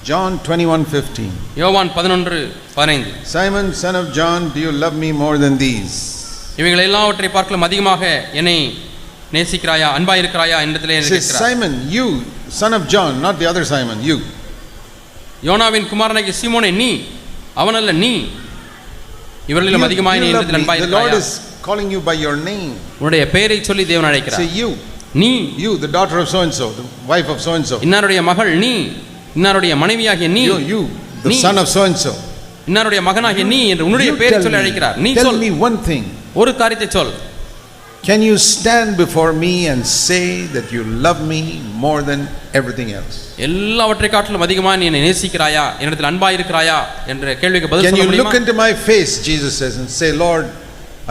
John 21:15. யோவான் 11:15. Simon, son of John, do you love me more than these? இவைகள் எல்லாவற்றை பார்க்கலும் அதிகமாக என்னை நேசிக்கிறாயா, அன்பாய் இருக்கிறாயா என்றதிலே கேட்கிறார். Simon, you, son of John, not the other Simon, you. யோனாவின் குமாரனாகிய சீமோனே, நீ, அவனல்ல நீ, இவர்களிலும் அதிகமாய் நீ என்னிடத்தில் அன்பாய் இருக்கிறாயா. The Lord is calling you by your name. உன்னுடைய பெயரை சொல்லி தேவன் அழைக்கிறார். Say you. நீ, you, the daughter of so and so, the wife of so and so. இன்னாருடைய மகள் நீ, இன்னாருடைய மனைவியாகிய நீ. You, the son of so and so. இன்னாருடைய மகனாகிய நீ என்று உன்னுடைய பெயரை சொல்லி அழைக்கிறார். நீ சொல். Tell me one thing. ஒரு காரியத்தை சொல். Can you stand before me and say that you love me more than everything else? எல்லாவற்றை காட்டிலும் அதிகமாக நீ என்னை நேசிக்கிறாயா, என்னிடத்தில் அன்பாய் இருக்கிறாயா என்ற கேள்விக்கு பதில் சொல்ல முடியுமா? Can you look into my face, Jesus says, and say, Lord,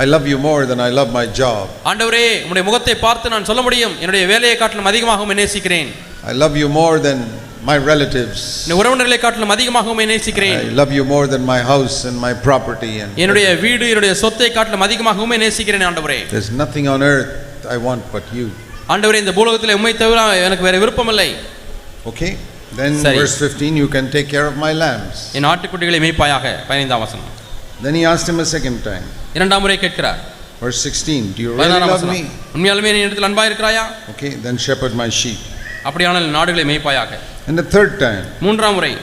I love you more than I love my job. ஆண்டவரே, உம்முடைய முகத்தை பார்த்து நான் சொல்ல முடியும், என்னுடைய வேலையை காட்டிலும் அதிகமாக உம்மை நேசிக்கிறேன். I love you more than my relatives. என்னுடைய உறவினர்களை காட்டிலும் அதிகமாக உம்மை நேசிக்கிறேன். I love you more than my house and my property and என்னுடைய வீடு, என்னுடைய சொத்தை காட்டிலும் அதிகமாக உம்மை நேசிக்கிறேன் ஆண்டவரே. There's nothing on earth I want but you. ஆண்டவரே, இந்த பூலோகத்திலே உம்மை தவிர எனக்கு வேற விருப்பம் இல்லை. Okay, then verse 15, you can take care of my lambs. என் ஆட்டுக்குட்டிகளை மேய்ப்பாயாக. 15ஆம் வசனம். Then he asked him a second time. இரண்டாம் முறை கேட்கிறார். Verse 16, do you really love me? உண்மையாலுமே நீ என்னிடத்தில் அன்பாய் இருக்கிறாயா? Okay, then shepherd my sheep. அப்படியானால் நாடுகளை மேய்ப்பாயாக. And the third time, மூன்றாம் முறை,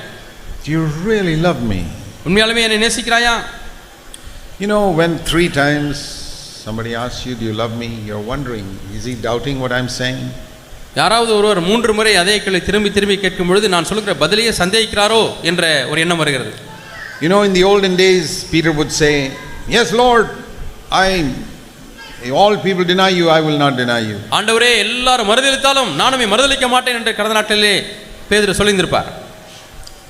do you really love me? உண்மையாலுமே என்னை நேசிக்கிறாயா? You know, when 3 times somebody asks you, do you love me? You're wondering, is he doubting what I'm saying? யாராவது ஒருவர் 3 முறை அதே கேள்வி திரும்பி திரும்பி கேட்கும் பொழுது நான் சொல்லுகிற பதிலையே சந்தேகிக்கிறாரோ என்ற ஒரு எண்ணம் வருகிறது. You know, in the olden days, Peter would say, yes, Lord, all people deny you, I will not deny you. ஆண்டவரே, எல்லாரும் மறுதலித்தாலும் நானுமே மறுதலிக்க மாட்டேன் என்று கடந்த நாட்களிலே பேதுரு சொல்லியிருப்பார்.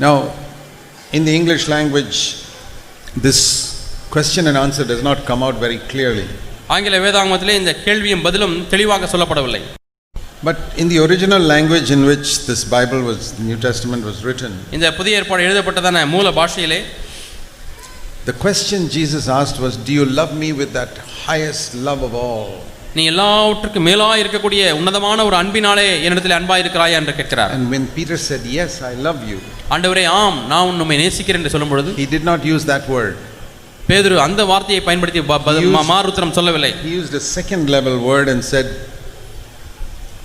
Now, in the English language, this question and answer does not come out very clearly. ஆங்கில வேதாகமத்திலே இந்த கேள்வியும் பதிலும் தெளிவாக சொல்லப்படவில்லை. But in the original language in which this Bible was, the New Testament was written, இந்த புதிய ஏற்பாடு எழுதப்பட்டதான மூல பாஷையிலே the question Jesus asked was, do you love me with that highest love of all? நீ எல்லாவற்றுக்கும் மேலாய் இருக்கக்கூடிய உன்னதமான ஒரு அன்பினாலே என்னிடத்தில் அன்பாய் இருக்கிறாயா என்று கேட்கிறார். And when Peter said, yes, I love you, ஆண்டவரே, ஆம், நான் உம்மை நேசிக்கிறேன் என்று சொல்லும் பொழுது he did not use that word. பேதுரு அந்த வார்த்தையை பயன்படுத்தி மாறுத்திரம் சொல்லவில்லை. He used a second level word and said,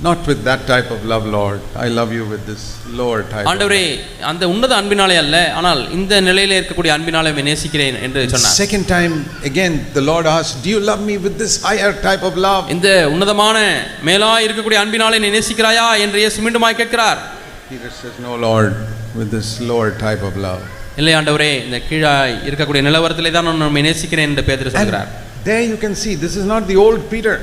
not with that type of love, Lord, I love you with this lower type. ஆண்டவரே, அந்த உன்னத அன்பினாலே அல்ல, ஆனால் இந்த நிலையிலே இருக்கக்கூடிய அன்பினாலே உம்மை நேசிக்கிறேன் என்று சொன்னார். Second time again the Lord asked, do you love me with this higher type of love? இந்த உன்னதமான மேலாய் இருக்கக்கூடிய அன்பினாலே நீ நேசிக்கிறாயா என்று இயேசு மீண்டுமாய் கேட்கிறார். Peter says, no, Lord, with this lower type of love. இல்லை ஆண்டவரே, இந்த கீழாய் இருக்கக்கூடிய நிலவரத்திலே தான் நான் உம்மை நேசிக்கிறேன் என்று பேதுரு சொல்கிறார். There you can see, this is not the old Peter.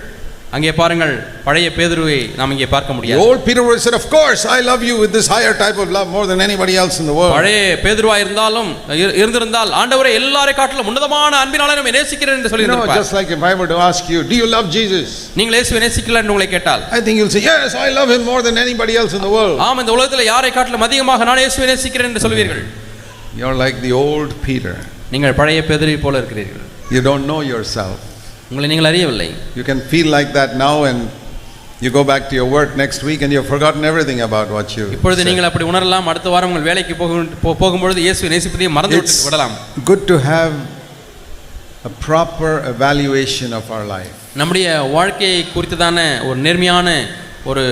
அங்கே பாருங்கள், பழைய பேதுருவை நாம் இங்கே பார்க்க முடியாது. The old Peter would have said, of course, I love you with this higher type of love more than anybody else in the world. பழைய பேதுருவா இருந்திருந்தால் ஆண்டவரே, எல்லாரை காட்டிலும் உன்னதமான அன்பினாலே நம்மை நேசிக்கிறேன் என்று சொல்லியிருப்பார். Just like if I were to ask you, do you love Jesus? நீங்கள் இயேசுவை நேசிக்கிறீர்களா என்று உங்களை கேட்டால், I think you'll say, yes, I love him more than anybody else in the world. ஆம், இந்த உலகத்தில் யாரை காட்டிலும் அதிகமாக நான் இயேசுவை நேசிக்கிறேன் என்று சொல்வீர்கள். You're like the old Peter. நீங்கள் பழைய பேதுருவை போல இருக்கிறீர்கள். You don't know yourself. உங்களை நீங்கள் அறியவில்லை. You can feel like that now, and you go back to your work next week and you've forgotten everything about what you இப்பொழுது நீங்கள் அப்படி உணரலாம். அடுத்த வாரம் உங்கள் வேலைக்கு போகும்பொழுது இயேசுவை நேசிப்பதை மறந்து விடலாம். Good to have a proper evaluation of our life. நம்முடைய வாழ்க்கையை குறித்ததான ஒரு நேர்மையான ஒரு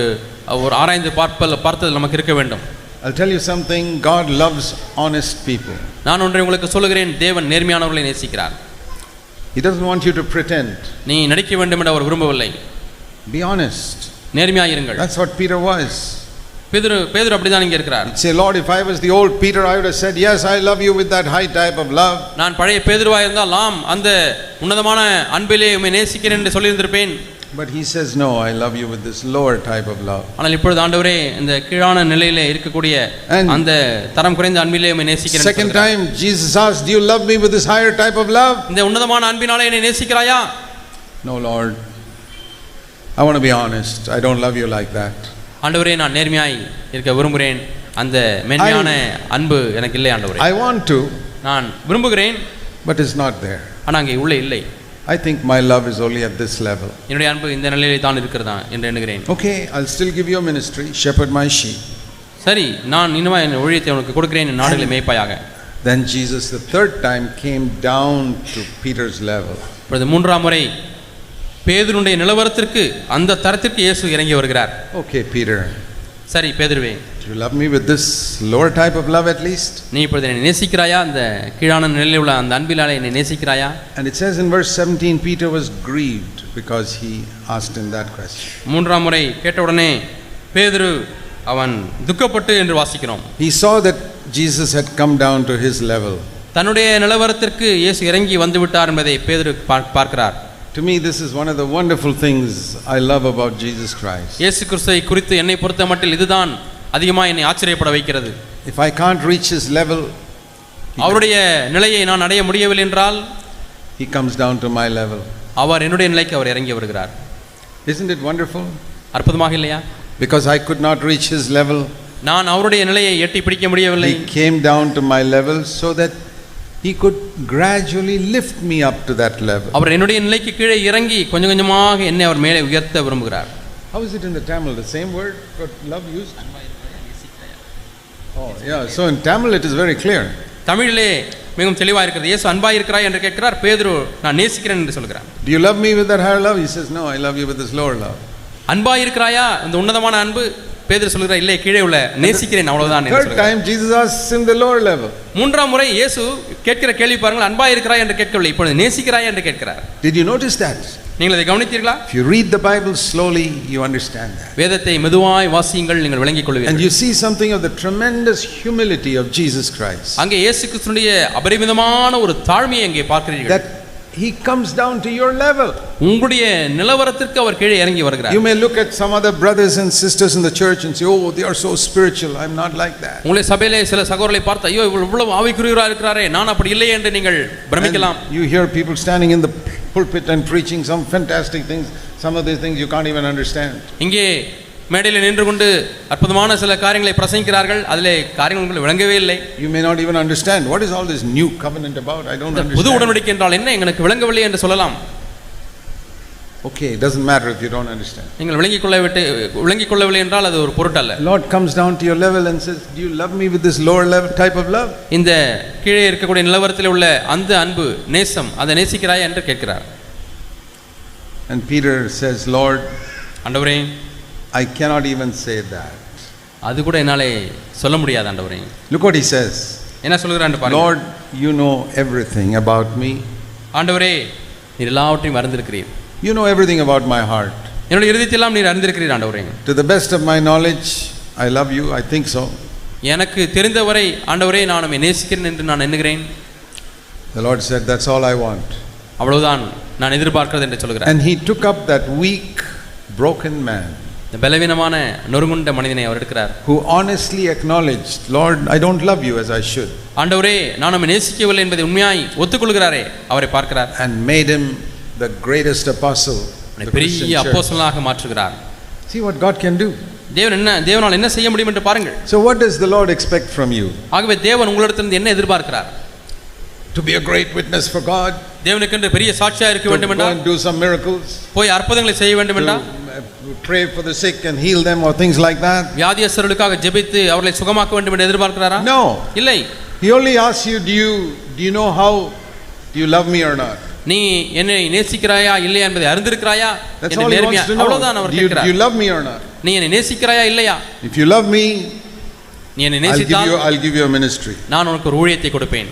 ஆராய்ந்து பார்த்தல் நமக்கு இருக்க வேண்டும். I'll tell you something, God loves honest people. நான் ஒன்றை உங்களுக்கு சொல்லுகிறேன், தேவன் நேர்மையானவர்களை நேசிக்கிறார். He doesn't want you to pretend. நீ நடிக்க வேண்டும் என்று அவர் விரும்பவில்லை. Be honest. நேர்மையாக இருங்கள். That's what Peter was. பேதுரு அப்படிதான் இங்கே இருக்கிறார். Say, Lord, if I was the old Peter, I would have said, yes, I love you with that high type of love. நான் பழைய பேதுருவா இருந்தால் அந்த உன்னதமான அன்பிலே உம்மை நேசிக்கிறேன் என்று சொல்லியிருந்திருப்பேன். But he says, no, I love you with this lower type of love. ஆனால் இப்பொழுது ஆண்டவரே, இந்த கீழான நிலையிலே இருக்கக்கூடிய அந்த தரம் குறைந்த அன்பிலே உம்மை நேசிக்கிறேன். Second time Jesus asked, do you love me with this higher type of love? இந்த உன்னதமான அன்பினாலே என்னை நேசிக்கிறாயா? No, Lord, I want to be honest, I don't love you like that. ஆண்டவரே, நான் நேர்மையாய் இருக்க விரும்புகிறேன். அந்த மென்மையான அன்பு எனக்கு இல்லை ஆண்டவரே. I want to, நான் விரும்புகிறேன், but it's not there. ஆனால் அங்கே உள்ளே இல்லை. I think my love is only at this level. என்னுடைய அன்பு இந்த நிலையிலே தான் இருக்கிறதா என்று எண்ணுகிறேன். Okay, I'll still give you a ministry, shepherd my sheep. சரி, நான் இன்னுமா என் ஊழியத்தை உனக்கு கொடுக்கிறேன், என் நாடுகளை மேய்ப்பாயாக. Then Jesus the third time came down to Peter's level. இப்பொழுது மூன்றாம் முறை பேதுருடைய நிலவரத்திற்கு அந்த தரத்திற்கு இயேசு இறங்கி வருகிறார். Okay, Peter. சரி பேதுருவே, do you love me with this lower type of love at least? நீ இப்பொழுது என்னை நேசிக்கிறாயா? அந்த கீழான நிலையில் உள்ள அந்த அன்பினாலே என்னை நேசிக்கிறாயா? And it says in verse 17, Peter was grieved because he asked him that question. மூன்றாம் முறை கேட்ட உடனே பேதுரு அவன் துக்கப்பட்டு என்று வாசிக்கிறோம். He saw that Jesus had come down to his level. தன்னுடைய நிலவரத்திற்கு இயேசு இறங்கி வந்து விட்டார் என்பதை பேதுரு பார்க்கிறார். To me, this is one of the wonderful things I love about Jesus Christ. இயேசு கிறிஸ்துவை குறித்து என்னை பொறுத்தமட்டில் இதுதான் அதிகமாக என்னை ஆச்சரியப்பட வைக்கிறது. If I can't reach his level, அவருடைய நிலையை நான் அடைய முடியவில்லை என்றால் he comes down to my level. அவர் என்னுடைய நிலைக்கு அவர் இறங்கி வருகிறார். Isn't it wonderful? அற்புதமாக இல்லையா? Because I could not reach his level, நான் அவருடைய நிலையை எட்டி பிடிக்க முடியவில்லை. he came down to my level so that he could gradually lift me up to that level. அவர் என்னுடைய நிலைக்கு கீழே இறங்கி கொஞ்சம் கொஞ்சமாக என்னை அவர் மேலே உயர்த்த விரும்புகிறார். How is it in the Tamil? The same word for love used? Oh, yeah. So in Tamil it is very clear. தமிழிலே மிகவும் தெளிவாக இருக்கிறது. இயேசு அன்பாய் இருக்கிறாய் என்று கேட்கிறார். பேதுரு நான் நேசிக்கிறேன் என்று சொல்கிறார். Do you love me with that higher love? He says, no, I love you with this lower love. அன்பாய் இருக்கிறாயா? இந்த உன்னதமான அன்பு. பேதுரு சொல்கிறார், இல்லை, கீழே உள்ள நேசிக்கிறேன், அவ்வளவுதான். Third time Jesus asks him the lower level. மூன்றாம் முறை இயேசு கேட்கிற கேள்வி பாருங்கள், அன்பாய் இருக்கிறாய் என்று கேட்கவில்லை, இப்பொழுது நேசிக்கிறாய் என்று கேட்கிறார். Did you notice that? நீங்கள் அதை கவனித்தீர்களா? If you read the Bible slowly, you understand that. வேதத்தை மெதுவாய் வாசியுங்கள், நீங்கள் விளங்கிக் கொள்வீர்கள். And you see something of the tremendous humility of Jesus Christ. அங்கே இயேசு கிறிஸ்துவினுடைய அபரிமிதமான ஒரு தாழ்மையை அங்கே பார்க்கிறீர்கள். That he comes down to your level. உங்களுடைய நிலவரத்திற்கு அவர் கீழே இறங்கி வருகிறார். You may look at some other brothers and sisters in the church and say, oh, they are so spiritual, I'm not like that. உங்களுடைய சபையிலே சில சகோதரர்களை பார்த்து, ஐயோ இவ்வளவு ஆவிக்குரியவராக இருக்கிறாரே, நான் அப்படி இல்லை என்று நீங்கள் பிரமிக்கலாம். You hear people standing in the pulpit and preaching some fantastic things. Some of these things you can't even understand. இங்கே மேடையில் நின்று கொண்டு அற்புதமான சில காரியங்களை பிரசங்கிக்கிறார்கள், அதிலே காரியங்கள் உங்களுக்கு விளங்கவே இல்லை. You may not even understand what is all this new covenant about. I don't understand. புது உடன்படிக்கை என்றால் என்ன, எனக்கு விளங்கவில்லை என்று சொல்லலாம். Okay, it doesn't matter if you don't understand. நீங்கள் விளங்கிக் கொள்ளவில்லை என்றால் அது ஒரு பொருட்டல்ல. Lord comes down to your level and says, do you love me with this lower level type of love? இந்த கீழே இருக்கக்கூடிய நிலவரத்தில் உள்ள அந்த அன்பு, நேசம், அதை நேசிக்கிறாய் என்று கேட்கிறார். And Peter says, Lord, ஆண்டவரே, I cannot even say that. அது கூட என்னாலே சொல்ல முடியாது ஆண்டவரே. Look what he says. என்ன சொல்கிறார் பாருங்க. Lord, you know everything about me. ஆண்டவரே, நீர் எல்லாவற்றையும் அறிந்திருக்கிறீர். You know everything about my heart. என்னுடைய இருதயத்தை எல்லாம் நீர் அறிந்திருக்கிறீர் ஆண்டவரே. To the best of my knowledge, I love you. I think so. எனக்கு தெரிந்தவரை ஆண்டவரே நான் உம்மை நேசிக்கிறேன் என்று நான் எண்ணுகிறேன். The Lord said, that's all I want. அவ்வளவுதான் நான் எதிர்பார்க்கிறது என்று சொல்கிறார். And he took up that weak, broken man. இந்த பலவீனமான நொறுங்குண்ட மனிதனை அவர் எடுக்கிறார். Who honestly acknowledged, Lord, I don't love you as I should. ஆண்டவரே, நான் உம்மை நேசிக்கவில்லை என்பதை உண்மையாய் ஒத்துக்கொள்கிறாரே, அவரை பார்க்கிறார். And made him the greatest apostle. பெரிய அப்போஸ்தலனாக மாற்றுகிறார். See what God can do. தேவனால் என்ன செய்ய முடியும் என்று பாருங்கள். So what does the Lord expect from you? ஆகவே தேவன் உங்களிடத்திலிருந்து என்ன எதிர்பார்க்கிறார்? To be a great witness for God. தேவனுக்கென்று பெரிய சாட்சியாக இருக்க வேண்டும் என்றால், do some miracles. போய் அற்புதங்களை செய்ய வேண்டும் என்றால், pray for the sick and heal them or things like that. வியாதியஸ்தர்களுக்காக ஜெபித்து அவர்களை சுகமாக்க வேண்டும் என்று எதிர்பார்க்கிறாரா? No. இல்லை. He only asks you, do you know how, do you love me or not? நீ என்னை நேசிக்கிறாயா இல்லையா என்பதை அறிந்திருக்கிறாயா என்று நேர்மையா அவ்வளவுதான் அவர் கேட்கிறார். Do you love me or not? நீ என்னை நேசிக்கிறாயா இல்லையா? If you love me, நீ என்னை நேசித்தால் I'll give you a ministry. நான் உனக்கு ஒரு ஊழியத்தை கொடுப்பேன்.